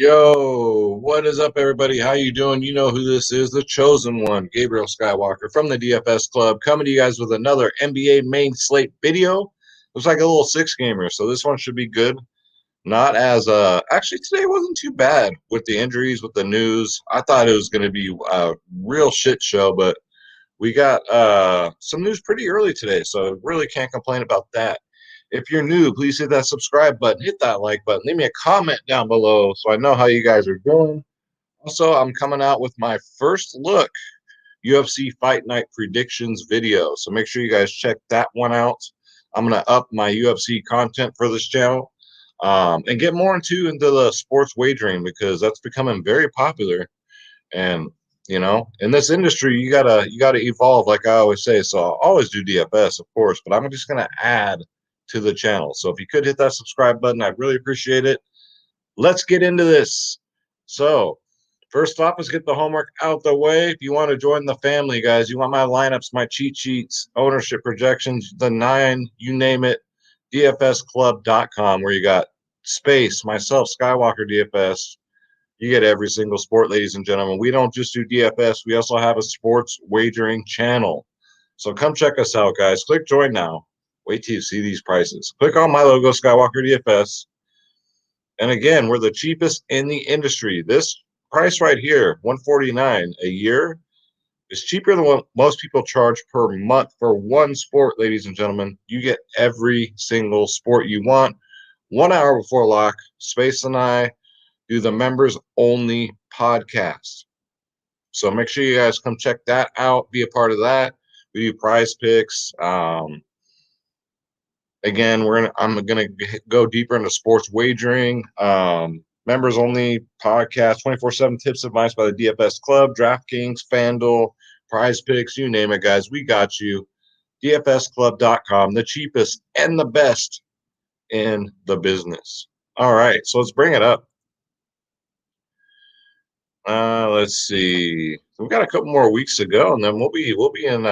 Yo, what is up, everybody? How you doing? You know who this is, the chosen one, Gabriel Skywalker from the DFS Club, coming to you guys with another NBA main slate video. Looks like a little six-gamer, so this one should be good. Not as actually today wasn't too bad with the injuries, with the news. I thought it was going to be a real shit show, but we got some news pretty early today, so really can't complain about that. If you're new, please hit that subscribe button, hit that like button, leave me a comment down below so I know how you guys are doing. Also, I'm coming out with my first look UFC Fight Night predictions video, so make sure you guys check that one out. I'm going to up my UFC content for this channel and get more into the sports wagering because that's becoming very popular. And in this industry, you gotta evolve, like I always say. So I'll always do DFS, of course, but I'm just gonna add to the channel. So if you could hit that subscribe button, I'd really appreciate it. Let's get into this. So first off, let's get the homework out the way. If you want to join the family, guys, you want my lineups, my cheat sheets, ownership projections, the nine, you name it, dfsclub.com, where you got space, myself, Skywalker DFS. You get every single sport, ladies and gentlemen. We don't just do DFS. We also have a sports wagering channel. So come check us out, guys. Click join now. Wait till you see these prices. Click on my logo, Skywalker DFS. And again, we're the cheapest in the industry. This price right here, $149 a year, is cheaper than what most people charge per month for one sport, ladies and gentlemen. You get every single sport you want. 1 hour before lock, Space and I do the members only podcast. So make sure you guys come check that out, be a part of that. We do prize picks. Again, I'm gonna go deeper into sports wagering. Members only podcast, 24/7 tips advice by the DFS Club, Draftkings, Fanduel, prize picks, you name it, guys. We got you. DFSclub.com, the cheapest and the best in the business. All right, so let's bring it up. Let's see. We've got a couple more weeks to go, and then we'll be in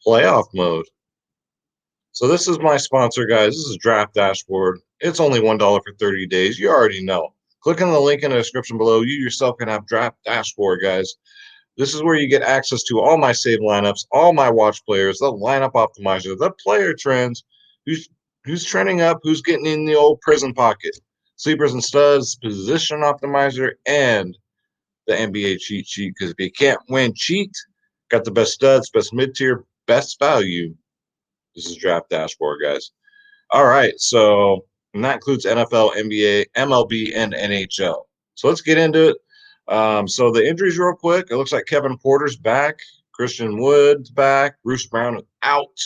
playoff mode. So this is my sponsor, guys. This is Draft Dashboard. It's only $1 for 30 days. You already know. Click on the link in the description below. You yourself can have Draft Dashboard, guys. This is where you get access to all my saved lineups, all my watch players, the lineup optimizer, the player trends, who's trending up, who's getting in the old prison pocket, sleepers and studs, position optimizer, and the NBA cheat sheet. Because if you can't win, cheat. Got the best studs, best mid tier, best value. This is Draft Dashboard, guys. All right, so and that includes NFL, NBA, MLB, and NHL. So let's get into it. So the injuries, real quick. It looks like Kevin Porter's back, Christian Wood's back, Bruce Brown is out.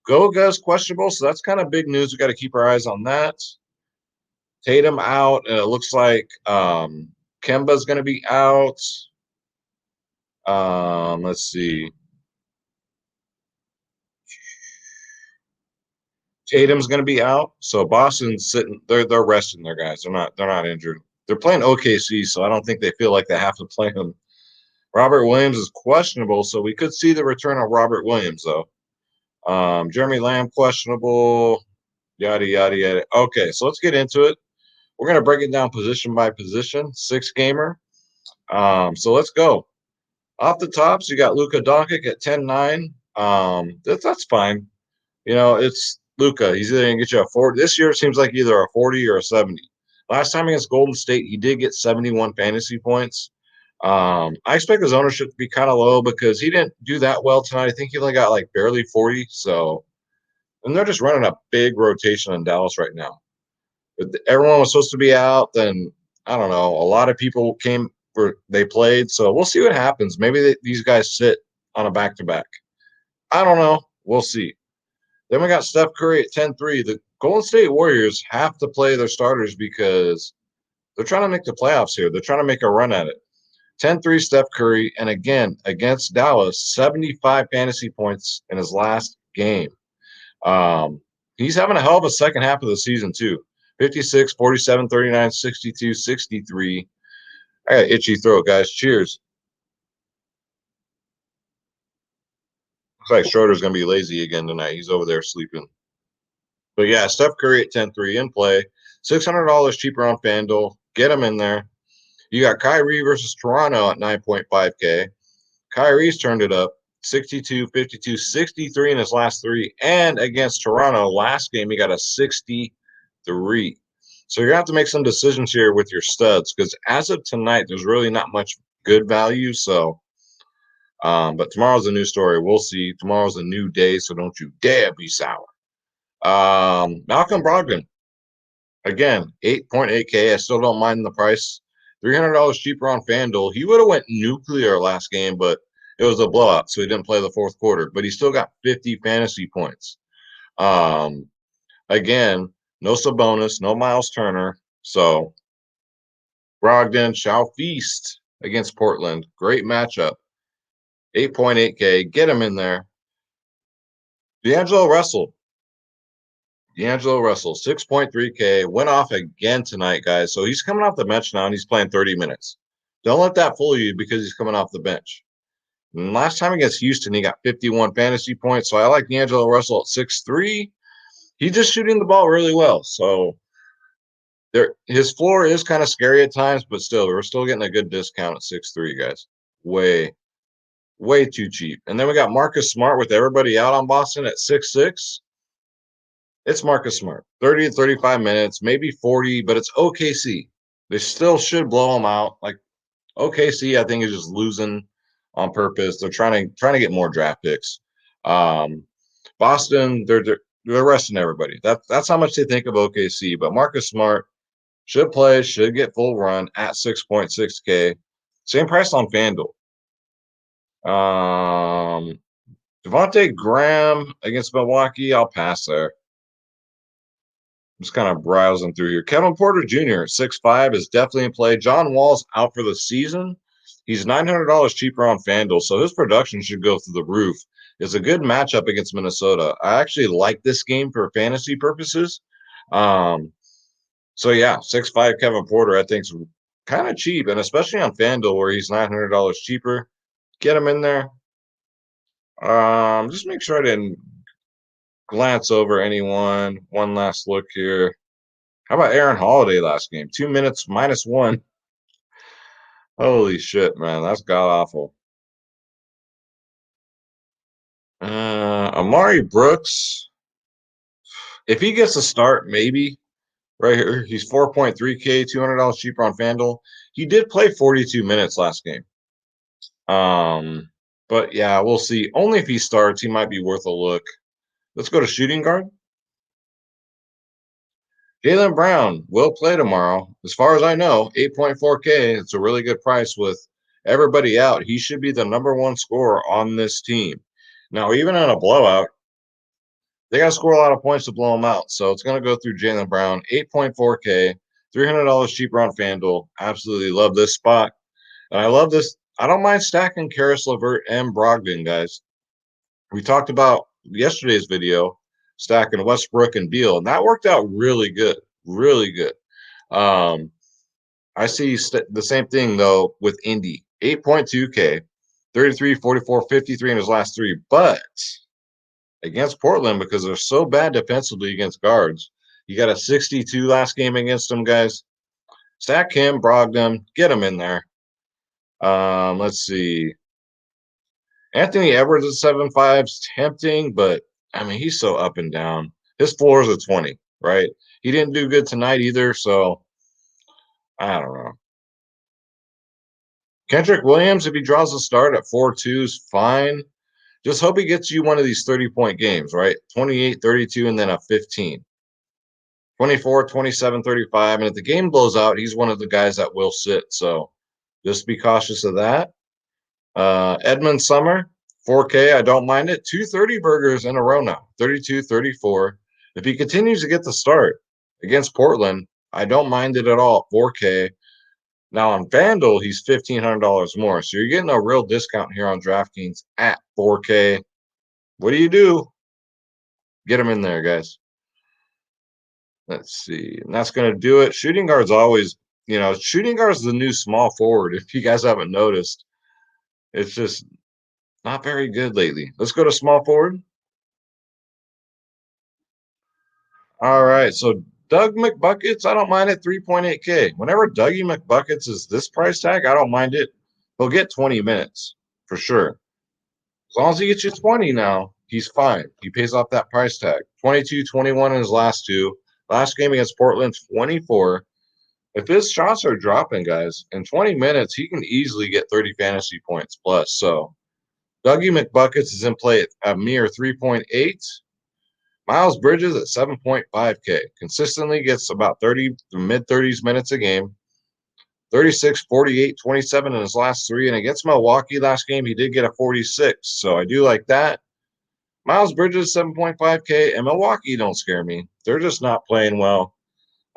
Goga's questionable, so that's kind of big news. We got to keep our eyes on that. Tatum out, and it looks like Kemba's going to be out. Let's see. Tatum's going to be out, so Boston's sitting. They're resting their guys. They're not injured. They're playing OKC, so I don't think they feel like they have to play them. Robert Williams is questionable, so we could see the return of Robert Williams though. Jeremy Lamb questionable. Yada yada yada. Okay, so let's get into it. We're gonna break it down position by position. Six gamer. So let's go. Off the tops, you got Luka Doncic at 10-9. That's fine. It's Luka. He's either going to get you a 40. This year it seems like either a 40 or a 70. Last time against Golden State, he did get 71 fantasy points. I expect his ownership to be kind of low because he didn't do that well tonight. I think he only got like barely 40. So, and they're just running a big rotation in Dallas right now. If everyone was supposed to be out, then I don't know. A lot of people came for they played. So we'll see what happens. Maybe these guys sit on a back-to-back. I don't know. We'll see. Then we got Steph Curry at 10-3. The Golden State Warriors have to play their starters because they're trying to make the playoffs here. They're trying to make a run at it. 10-3 Steph Curry, and again, against Dallas, 75 fantasy points in his last game. He's having a hell of a second half of the season, too. 56, 47, 39, 62, 63. I got itchy throat, guys. Cheers. Looks like Schroeder's going to be lazy again tonight. He's over there sleeping. But yeah, Steph Curry at 10-3 in play. $600 cheaper on FanDuel. Get him in there. You got Kyrie versus Toronto at 9.5K. Kyrie's turned it up 62, 52, 63 in his last three. And against Toronto, last game, he got a 63. So you're going to have to make some decisions here with your studs because as of tonight, there's really not much good value. So, but tomorrow's a new story. We'll see. Tomorrow's a new day, so don't you dare be sour. Malcolm Brogdon, again, 8.8K. I still don't mind the price. $300 cheaper on Fanduel. He would have went nuclear last game, but it was a blowout, so he didn't play the fourth quarter. But he still got 50 fantasy points. Again, no Sabonis, no Miles Turner. So Brogdon shall feast against Portland. Great matchup. 8.8K. Get him in there. D'Angelo Russell. 6.3K. Went off again tonight, guys. So he's coming off the bench now, and he's playing 30 minutes. Don't let that fool you because he's coming off the bench. And last time against Houston, he got 51 fantasy points. So I like D'Angelo Russell at 6'3". He's just shooting the ball really well. So his floor is kind of scary at times, but still, we're still getting a good discount at 6'3", guys. Way too cheap. And then we got Marcus Smart with everybody out on Boston at 6'6". It's Marcus Smart. 30 to 35 minutes, maybe 40, but it's OKC. They still should blow him out. Like OKC, I think, is just losing on purpose. They're trying to get more draft picks. Boston, they're resting everybody. That's how much they think of OKC. But Marcus Smart should play, should get full run at 6.6K. Same price on FanDuel. Devontae Graham against Milwaukee, I'll pass there. I'm just kind of browsing through here. Kevin Porter Jr. at 6'5" is definitely in play. John Wall's out for the season. He's $900 cheaper on FanDuel, so his production should go through the roof. It's a good matchup against Minnesota. I actually like this game for fantasy purposes. So yeah, 6'5" Kevin Porter I think is kind of cheap, and especially on FanDuel where he's $900 cheaper. Get him in there. Just make sure I didn't glance over anyone. One last look here. How about Aaron Holiday last game? 2 minutes -1. Holy shit, man. That's god awful. Amari Brooks. If he gets a start, maybe. Right here. He's 4.3K, $200 cheaper on FanDuel. He did play 42 minutes last game. But yeah, we'll see. Only if he starts, he might be worth a look. Let's go to shooting guard. Jaylen Brown will play tomorrow. As far as I know, 8.4K. It's a really good price with everybody out. He should be the #1 scorer on this team. Now, even in a blowout, they got to score a lot of points to blow him out. So it's going to go through Jaylen Brown, 8.4K, $300 cheaper on FanDuel. Absolutely love this spot. And I love this. I don't mind stacking Karis LeVert and Brogdon, guys. We talked about yesterday's video stacking Westbrook and Beal, and that worked out really good, really good. I see the same thing though with Indy, 8.2K, 33, 44, 53 in his last three, but against Portland because they're so bad defensively against guards. You got a 62 last game against them, guys. Stack him, Brogdon, get him in there. Let's see. Anthony Edwards at 7.5 is tempting, but I mean, he's so up and down. His floor is a 20, right? He didn't do good tonight either, so I don't know. Kendrick Williams, if he draws a start at 4.2 is fine. Just hope he gets you one of these 30-point games, right? 28, 32, and then a 15. 24, 27, 35. And if the game blows out, he's one of the guys that will sit. So just be cautious of that. Edmund Summer, 4K. I don't mind it. 230 burgers in a row now. 32, 34. If he continues to get the start against Portland, I don't mind it at all. 4K. Now on FanDuel, he's $1,500 more. So you're getting a real discount here on DraftKings at 4K. What do? Get him in there, guys. Let's see. And that's going to do it. Shooting guard's always, shooting guard's the new small forward. If you guys haven't noticed, it's just not very good lately. Let's go to small forward. All right. So Doug McBuckets, I don't mind it, 3.8K. Whenever Dougie McBuckets is this price tag, I don't mind it. He'll get 20 minutes for sure. As long as he gets you 20 now, he's fine. He pays off that price tag. 22, 21 in his last two. Last game against Portland, 24. If his shots are dropping, guys, in 20 minutes, he can easily get 30 fantasy points plus. So Dougie McBuckets is in play at a mere 3.8. Miles Bridges at 7.5K. Consistently gets about 30 to mid 30s minutes a game. 36, 48, 27 in his last three. And against Milwaukee last game, he did get a 46. So I do like that. Miles Bridges, 7.5K. And Milwaukee don't scare me. They're just not playing well.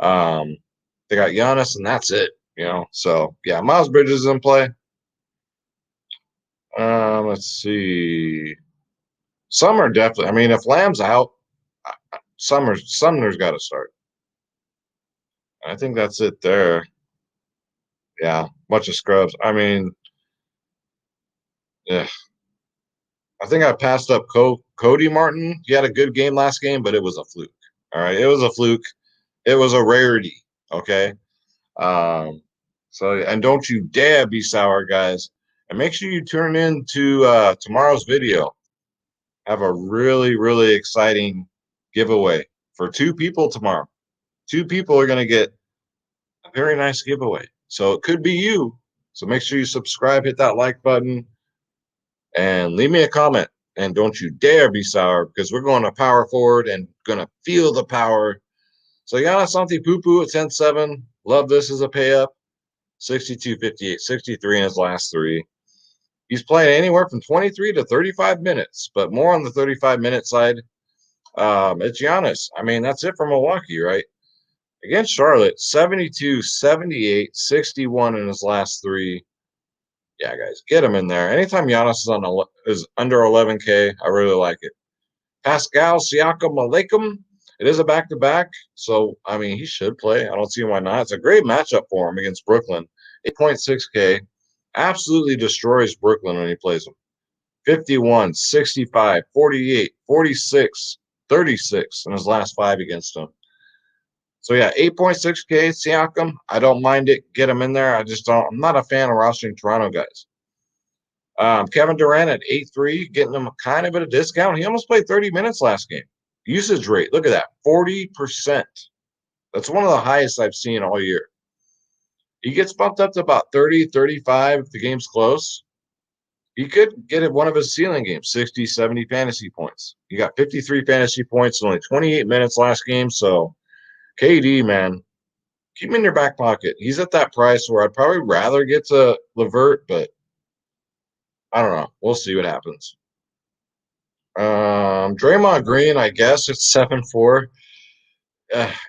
They got Giannis, and that's it. So yeah, Miles Bridges is in play. Let's see. Some are definitely. I mean, if Lamb's out, Sumner's got to start. I think that's it there. Yeah, bunch of scrubs. I mean, yeah. I think I passed up Cody Martin. He had a good game last game, but it was a fluke. All right, it was a fluke. It was a rarity. Okay. So and don't you dare be sour, guys. And make sure you turn in to tomorrow's video. Have a really, really exciting giveaway for two people tomorrow. Two people are going to get a very nice giveaway. So it could be you. So make sure you subscribe, hit that like button, and leave me a comment. And don't you dare be sour because we're going to power forward and going to feel the power. So Giannis Antetokounmpo at 10-7. Love this as a pay up. 62, 58, 63 in his last three. He's playing anywhere from 23 to 35 minutes, but more on the 35-minute side. It's Giannis. I mean, that's it for Milwaukee, right? Against Charlotte, 72, 78, 61 in his last three. Yeah, guys, get him in there. Anytime Giannis is under 11K, I really like it. Pascal Siakam Malekam. It is a back-to-back, so, I mean, he should play. I don't see why not. It's a great matchup for him against Brooklyn. 8.6K. Absolutely destroys Brooklyn when he plays them. 51, 65, 48, 46, 36 in his last five against them. So, yeah, 8.6K, Siakam. I don't mind it. Get him in there. I'm not a fan of rostering Toronto guys. Kevin Durant at 8-3, getting him kind of at a discount. He almost played 30 minutes last game. Usage rate, look at that, 40%. That's one of the highest I've seen all year. He gets bumped up to about 30, 35 if the game's close. He could get at one of his ceiling games, 60, 70 fantasy points. He got 53 fantasy points in only 28 minutes last game. So, KD, man, keep him in your back pocket. He's at that price where I'd probably rather get to LeVert, but I don't know. We'll see what happens. Draymond Green, I guess it's 7-4.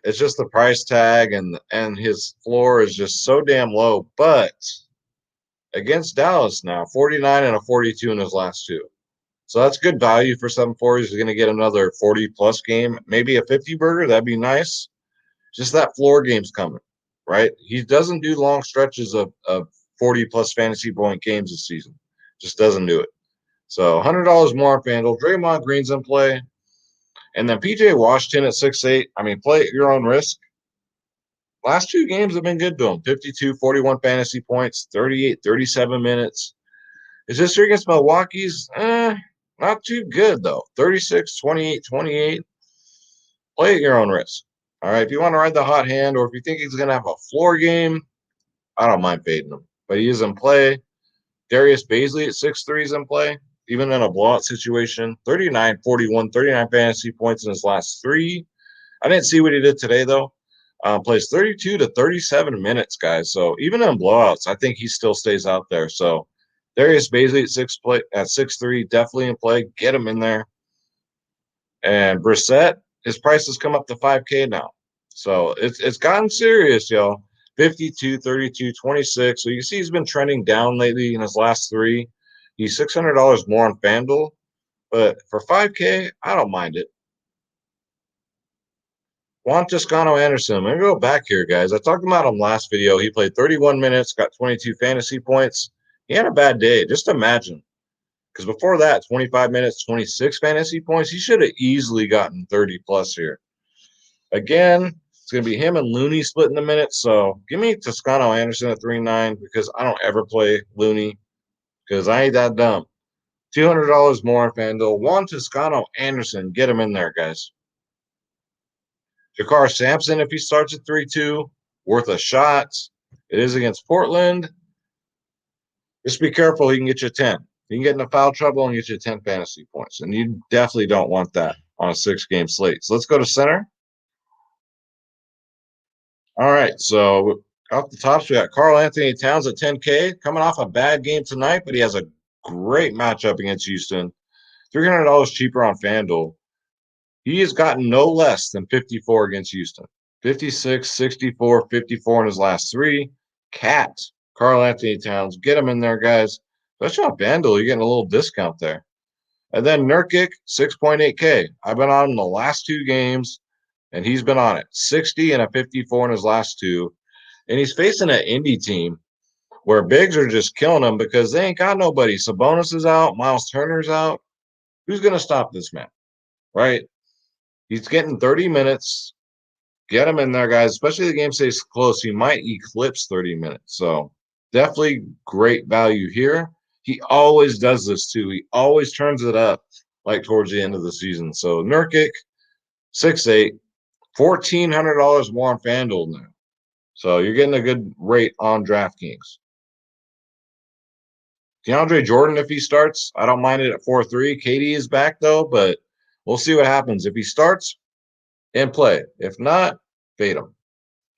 It's just the price tag and his floor is just so damn low. But against Dallas now, 49 and a 42 in his last two. So that's good value for 7-4. He's going to get another 40-plus game, maybe a 50 burger. That'd be nice. Just that floor game's coming, right? He doesn't do long stretches of 40-plus fantasy point games this season. Just doesn't do it. So $100 more on FanDuel. Draymond Green's in play. And then PJ Washington at 6'8". I mean, play at your own risk. Last two games have been good to him. 52, 41 fantasy points, 38, 37 minutes. Is this year against Milwaukee's? Not too good, though. 36, 28, 28. Play at your own risk. All right, if you want to ride the hot hand or if you think he's going to have a floor game, I don't mind fading him. But he is in play. Darius Bazley at 6'3 is in play. Even in a blowout situation, 39, 41, 39 fantasy points in his last three. I didn't see what he did today, though. Plays 32 to 37 minutes, guys. So even in blowouts, I think he still stays out there. So Darius Bazley at 6'3, definitely in play. Get him in there. And Brissett, his price has come up to 5K now. So it's gotten serious, y'all. 52, 32, 26. So you see he's been trending down lately in his last three. He's $600 more on FanDuel, but for 5K, I don't mind it. Juan Toscano Anderson. I'm going to go back here, guys. I talked about him last video. He played 31 minutes, got 22 fantasy points. He had a bad day. Just imagine. Because before that, 25 minutes, 26 fantasy points. He should have easily gotten 30 plus here. Again, It's going to be him and Looney splitting the minutes. So give me Toscano Anderson at 3.9 because I don't ever play Looney because I ain't that dumb. $200 more on Fanduel. One Toscano Anderson. Get him in there, guys. Jakar Sampson, if he starts at 3-2, worth a shot. It is against Portland. Just be careful. He can get you 10. He can get into foul trouble and get you 10 fantasy points. And you definitely don't want that on a 6-game slate. So let's go to center. All right. So off the tops, we got Karl Anthony Towns at 10K, coming off a bad game tonight, but he has a great matchup against Houston. $300 cheaper on FanDuel. He has gotten no less than 54 against Houston. 56, 64, 54 in his last three. Cat, Karl Anthony Towns. Get him in there, guys. Especially on FanDuel, you're getting a little discount there. And then Nurkic, 6.8K. I've been on him the last two games, and he's been on it. 60 and a 54 in his last two. And he's facing an indie team where bigs are just killing him because they ain't got nobody. Sabonis is out. Miles Turner's out. Who's going to stop this man? Right? He's getting 30 minutes. Get him in there, guys. Especially if the game stays close. He might eclipse 30 minutes. So definitely great value here. He always does this too. He always turns it up like towards the end of the season. So Nurkic, 6'8", $1,400 more on FanDuel now. So you're getting a good rate on DraftKings. DeAndre Jordan, if he starts, I don't mind it at 4.3. KD is back though, but we'll see what happens. If he starts, and play. If not, fade him.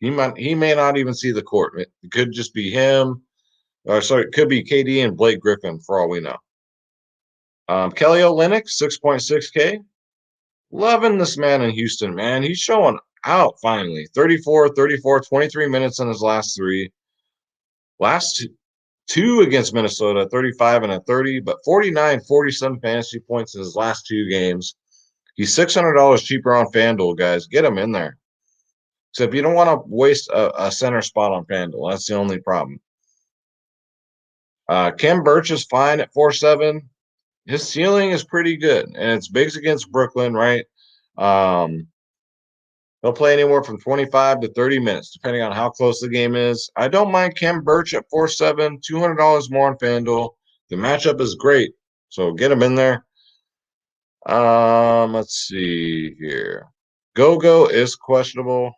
He may not even see the court. It could just be him. Or sorry, it could be KD and Blake Griffin for all we know. Kelly Olynyk, 6.6K. Loving this man in Houston, man. He's showing out finally. 34, 34, 23 minutes in his last three. Last two against Minnesota, 35 and a 30, but 49, 47 fantasy points in his last two games. He's $600 cheaper on FanDuel, guys. Get him in there. Except you don't want to waste a center spot on FanDuel. That's the only problem. Kem Birch is fine at 4.7. His ceiling is pretty good, and it's bigs against Brooklyn, right? He'll play anywhere from 25 to 30 minutes, depending on how close the game is. I don't mind Kem Birch at 4.7, $200 more on FanDuel. The matchup is great, so get him in there. Let's see here. Go is questionable.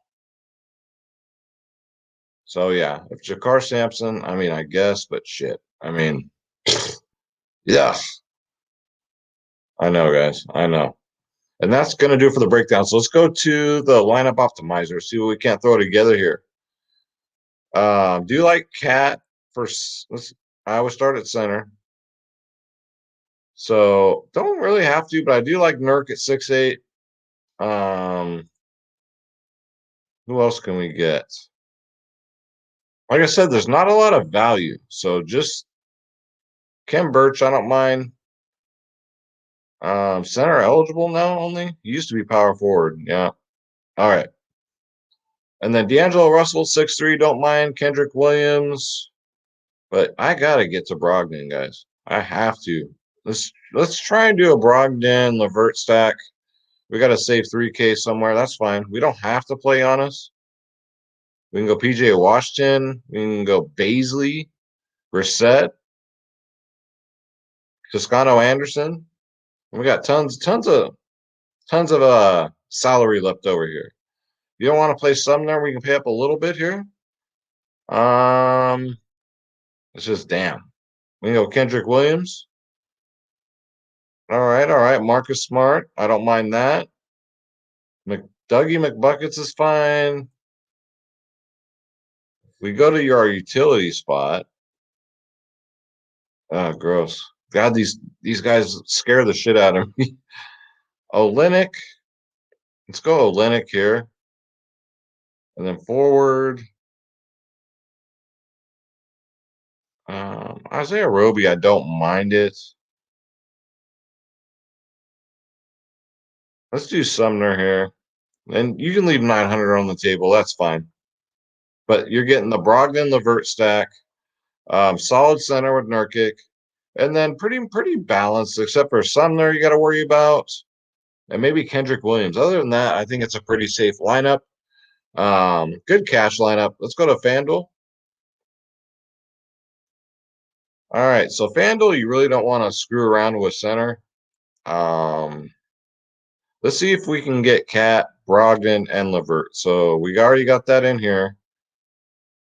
So yeah, if Jakar Sampson, I mean, I guess, but shit. I mean, yeah. I know, guys. I know. And that's going to do it for the breakdown. So let's go to the lineup optimizer, see what we can't throw together here. Do you like Cat for I would start at center. So don't really have to, but I do like Nurk at 6'8". Who else can we get? Like I said, there's not a lot of value. So just Kem Birch, I don't mind. Center eligible now only? He used to be power forward. Yeah. All right. And then D'Angelo Russell, 6'3", don't mind. Kendrick Williams. But I gotta get to Brogdon, guys. I have to. Let's try and do a Brogdon Levert stack. We gotta save 3K somewhere. That's fine. We don't have to play Giannis. We can go PJ Washington. We can go Baisley, Brissett, Toscano Anderson. We got tons of salary left over here. You don't want to play Sumner, we can pay up a little bit here. It's just damn. We can go Kendrick Williams. All right. Marcus Smart. I don't mind that. Dougie McBuckets is fine. We go to our utility spot. Oh, gross. God, these guys scare the shit out of me. Olynyk. Let's go Olynyk here. And then forward. Isaiah Roby, I don't mind it. Let's do Sumner here. And you can leave 900 on the table. That's fine. But you're getting the Brogdon Levert stack. Solid center with Nurkic. And then pretty balanced, except for Sumner you got to worry about. And maybe Kendrick Williams. Other than that, I think it's a pretty safe lineup. Good cash lineup. Let's go to Fanduel. All right, so Fanduel, you really don't want to screw around with center. Um, let's see if we can get Cat, Brogdon, and Levert. So we already got that in here.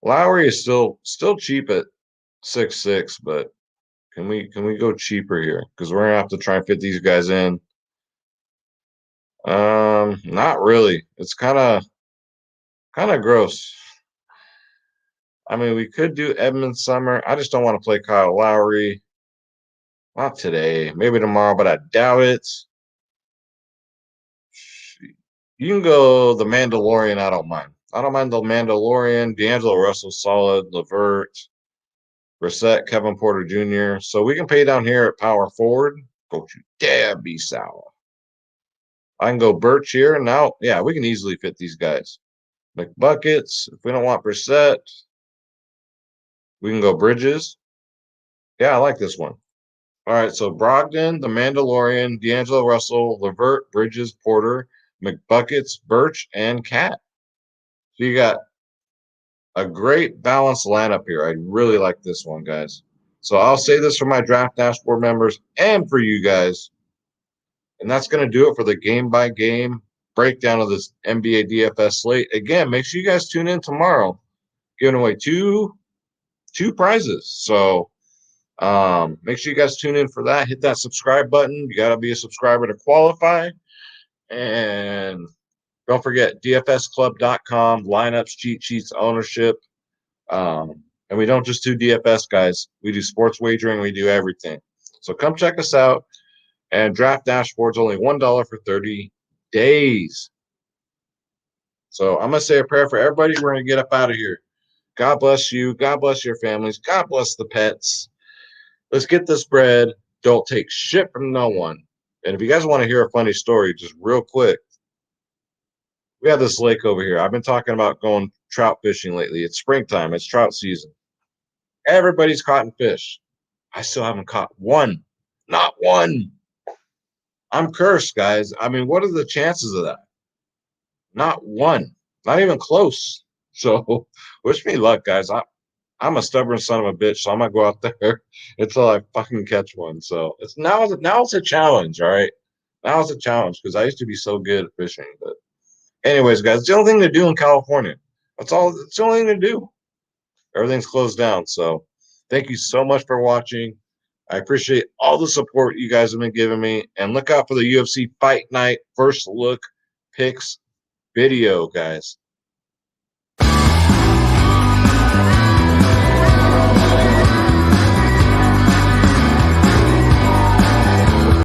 Lowry is still cheap at 6'6", but can we go cheaper here? Because we're gonna have to try and fit these guys in. Not really. It's kind of gross. I mean, we could do Edmund Summer. I just don't want to play Kyle Lowry. Not today. Maybe tomorrow, but I doubt it. You can go the Mandalorian. I don't mind. I don't mind the Mandalorian. D'Angelo Russell, solid. Levert, Brissett, Kevin Porter Jr. So we can pay down here at power forward. Go to dare be sour. I can go Birch here. Now, yeah, we can easily fit these guys. McBuckets. If we don't want Brissett, we can go Bridges. Yeah, I like this one. All right, so Brogdon, the Mandalorian, D'Angelo Russell, Levert, Bridges, Porter, McBuckets, Birch, and Cat. So you got a great balanced lineup here. I really like this one, guys. So I'll say this for my draft dashboard members and for you guys. And that's going to do it for the game by game breakdown of this NBA DFS slate. Again, make sure you guys tune in tomorrow. Giving away two prizes. So make sure you guys tune in for that. Hit that subscribe button. You got to be a subscriber to qualify. And don't forget dfsclub.com, lineups, cheat sheets, ownership. And we don't just do DFS, guys. We do sports wagering. We do everything. So come check us out. And Draft Dashboard's only $1 for 30 days. So I'm going to say a prayer for everybody. We're going to get up out of here. God bless you. God bless your families. God bless the pets. Let's get this bread. Don't take shit from no one. And if you guys want to hear a funny story, just real quick, we have this lake over here. I've been talking about going trout fishing lately. It's springtime. It's trout season. Everybody's caught fish. I still haven't caught one. Not one. I'm cursed, guys. I mean, what are the chances of that? Not one. Not even close. So wish me luck, guys. I'm a stubborn son of a bitch, so I'm gonna go out there until I fucking catch one. So now it's a challenge, all right? Now it's a challenge because I used to be so good at fishing. But anyways, guys, it's the only thing to do in California. That's all. It's the only thing to do. Everything's closed down. So thank you so much for watching. I appreciate all the support you guys have been giving me. And look out for the UFC Fight Night first look picks video, guys.